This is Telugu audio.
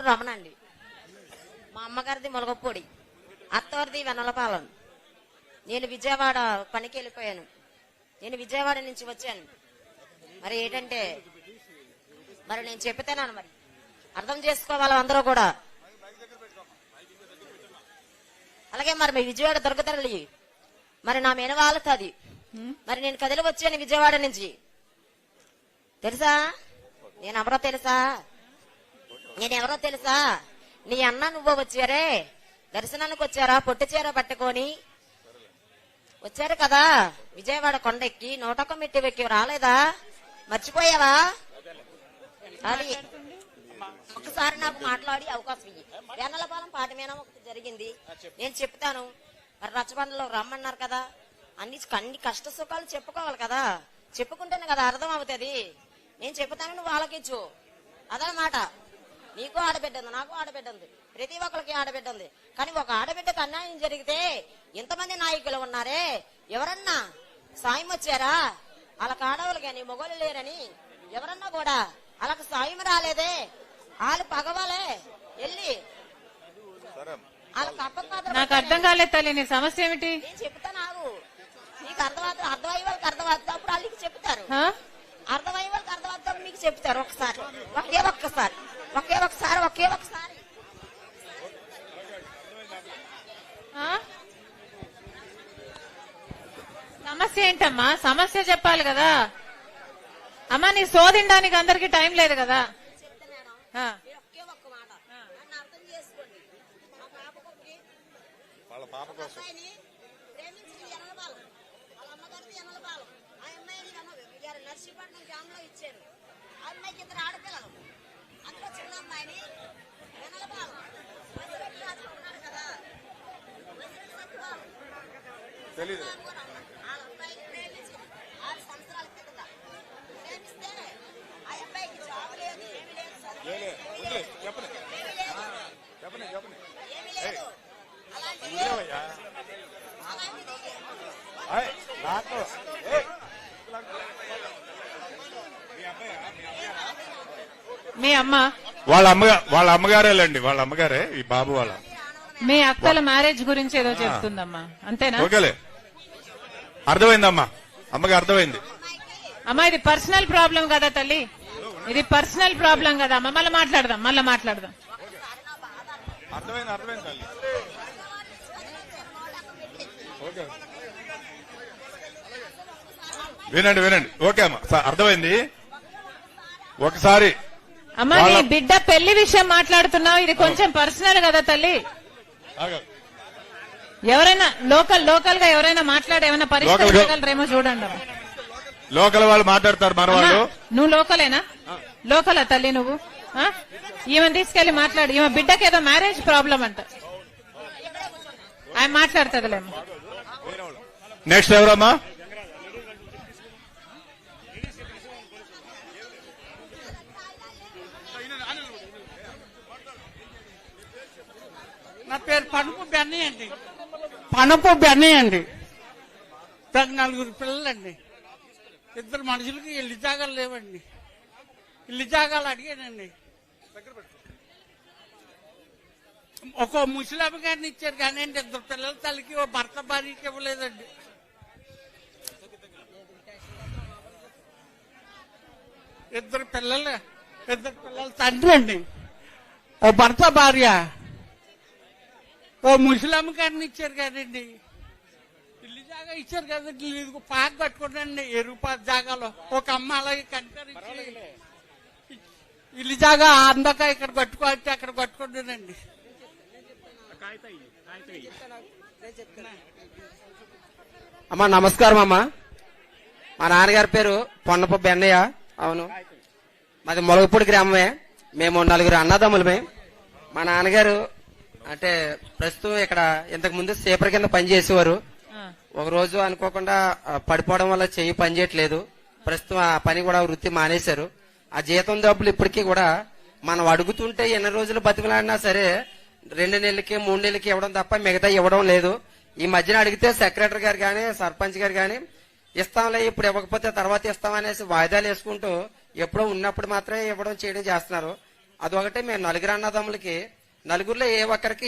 రమణ అండి. మా అమ్మగారిది ములగపూడి, అత్తవారిది వెన్నలపాలెం. నేను విజయవాడ పనికి వెళ్ళిపోయాను. నేను విజయవాడ నుంచి వచ్చాను. మరి ఏంటంటే మరి నేను చెప్తాను, మరి అర్థం చేసుకోవాలి అందరూ కూడా. అలాగే మరి మీ విజయవాడ దొరకతరలి మరి నా మీద వాళ్తుంది. మరి నేను కదిలి వచ్చాను విజయవాడ నుంచి. తెలుసా నేనెవరో తెలుసా? నేనెవరో తెలుసా? నీ అన్న నువ్వు వచ్చారే, దర్శనానికి వచ్చారా? పొట్టి చీర పట్టుకొని వచ్చారు కదా విజయవాడ కొండెక్కి. 101 మెట్టు ఎక్కి రాలేదా? మర్చిపోయావా? అది ఒకసారి నాకు మాట్లాడి అవకాశం ఇయ్యి. వెన్నలపాలెం పాట మీద ఒకటి జరిగింది, నేను చెప్తాను. మరి రచ్చబండలో రమ్మన్నారు కదా, అన్ని కష్ట సుఖాలు చెప్పుకోవాలి కదా. చెప్పుకుంటేనే కదా అర్థం అవుతుంది. నేను చెప్తాను, నువ్వు ఆలకించు. అదనమాట. నీకు ఆడబిడ్డ ఉంది, నాకు ఆడబిడ్డ ఉంది, ప్రతి ఒక్కరికి ఆడబిడ్డ ఉంది. కానీ ఒక ఆడబిడ్డకు అన్యాయం జరిగితే ఇంతమంది నాయకులు ఉన్నారే, ఎవరన్నా సాయం వచ్చారా? వాళ్ళకి ఆడవాళ్ళు కానీ మొగోళ్ళు లేరని ఎవరన్నా కూడా వాళ్ళకి సాయం రాలేదే. వాళ్ళు పగవాలే వెళ్ళి వాళ్ళకి అప్పకాదు. నాకు అర్థం కాలేదు తల్లి, నీ సమస్య ఏమిటి? నేను చెప్తా, నాకు నీకు అర్థమయ్యే వాళ్ళకి అర్థమవుతాప్పుడు వాళ్ళకి చెప్తారు, అర్థమయ్యే వాళ్ళకి అర్థమవుతాప్పుడు మీకు చెప్తారు. ఒకసారి ఒకే ఒక్కసారి సమస్య ఏంటమ్మా? సమస్య చెప్పాలి కదా అమ్మా. నీ శోధించడానికి అందరికి టైం లేదు కదా. ఒకే ఒక్క మాట నన్ను అర్థం చేసుకోండి. మా పాప కోసం ప్రేమించి ఎనలపాలెం, వాళ్ళ అమ్మగారిది ఎనలపాలెం, ఆ అమ్మాయిని నర్సీపట్నం గ్రామంలో ఇచ్చారు. ఆ అమ్మాయికి 2 ఆడపిల్లలు. అందులో చిన్న అమ్మాయిని ఎనలపాలెం ఉన్నాడు కదా తెలీదు. వాళ్ళ అబ్బాయిని ప్రేమించి 6 సంవత్సరాల కిందట ప్రేమిస్తే ఆ అబ్బాయికి జాబ్ లేదు, ఏమి లేదు, ఏమి లేదు. మీ అమ్మ వాళ్ళ అమ్మగారేలండి, వాళ్ళ అమ్మగారే ఈ బాబు వాళ్ళ. మీ అక్కల మ్యారేజ్ గురించి ఏదో చెప్తుందమ్మా, అంతేనా? ఓకేలే, అర్థమైందమ్మా, అమ్మకి అర్థమైంది. అమ్మా ఇది పర్సనల్ ప్రాబ్లం కదా తల్లి, ఇది పర్సనల్ ప్రాబ్లం కదా అమ్మ. మళ్ళీ మాట్లాడదాం. అర్థమైంది తల్లి. వినండి. ఓకే అమ్మా, అర్థమైంది. ఒకసారి అమ్మా నీ బిడ్డ పెళ్లి విషయం మాట్లాడుతున్నావు, ఇది కొంచెం పర్సనల్ కదా తల్లి. ఎవరైనా లోకల్ గా ఎవరైనా మాట్లాడి ఏమైనా పరిష్కరించగలరేమో చూడండి. లోకల్ వాళ్ళు మాట్లాడతారు మన వాళ్ళు. నువ్వు లోకలేనా? లోకలా తల్లి నువ్వు? ఈమెను తీసుకెళ్లి మాట్లాడు. ఈమె బిడ్డకి ఏదో మ్యారేజ్ ప్రాబ్లం అంట, ఆయన మాట్లాడుతుందిలేమో. నెక్స్ట్ ఎవరమ్మా? నా పేరు పనుపు బెన్నయ్య అండి. నాకు 4 పిల్లలండి. 2 మనుషులకి ఇల్లు జాగాలు లేవండి. ఇల్లు జాగాలు అడిగానండి. ఒక ముసలామ గారిని ఇచ్చారు కానీ 2 పిల్లల తల్లికి ఓ భర్త భార్యకి ఇవ్వలేదండి. ఇద్దరు పిల్లల తండ్రి అండి. ఓ భర్త భార్య ఓ ముసలమ్మ గారిని ఇచ్చారు కదండి. ఇల్లు జాగా ఇచ్చారు కదండి. ఇది పాక కట్టుకోండి ఎరుపా జాగాలో. ఒక అమ్మ అలాగే కనికరించి ఇల్లు జాగా అందక ఇక్కడ కట్టుకోవచ్చు, అక్కడ కట్టుకుంటానండి. అమ్మా నమస్కారం అమ్మా. మా నాన్నగారి పేరు పొన్నపు బెన్నయ్య. అవును, మాది మొలగపూడి గ్రామమే. మేము 4 అన్నదమ్ములమే. మా నాన్నగారు అంటే ప్రస్తుతం ఇక్కడ ఇంతకు ముందు సేపర్ కింద పనిచేసేవారు. ఒక రోజు అనుకోకుండా పడిపోవడం వల్ల చెయ్యి పనిచేయట్లేదు. ప్రస్తుతం ఆ పని కూడా వృత్తి మానేశారు. ఆ జీతం డబ్బులు ఇప్పటికీ కూడా మనం అడుగుతుంటే ఎన్ని రోజులు బతిమలాడినా సరే 2 నెలలకి 3 నెలలకి ఇవ్వడం తప్ప మిగతా ఇవ్వడం లేదు. ఈ మధ్యన అడిగితే సెక్రటరీ గారు గాని సర్పంచ్ గారు గాని ఇస్తాంలే ఇప్పుడు ఇవ్వకపోతే తర్వాత ఇస్తామనేసి వాయిదాలు వేసుకుంటూ ఎప్పుడో ఉన్నప్పుడు మాత్రమే ఇవ్వడం చేయడం చేస్తున్నారు. అదొకటి మేము నలుగురు అన్నదమ్ములకి నలుగురిలో ఏ ఒక్కరికి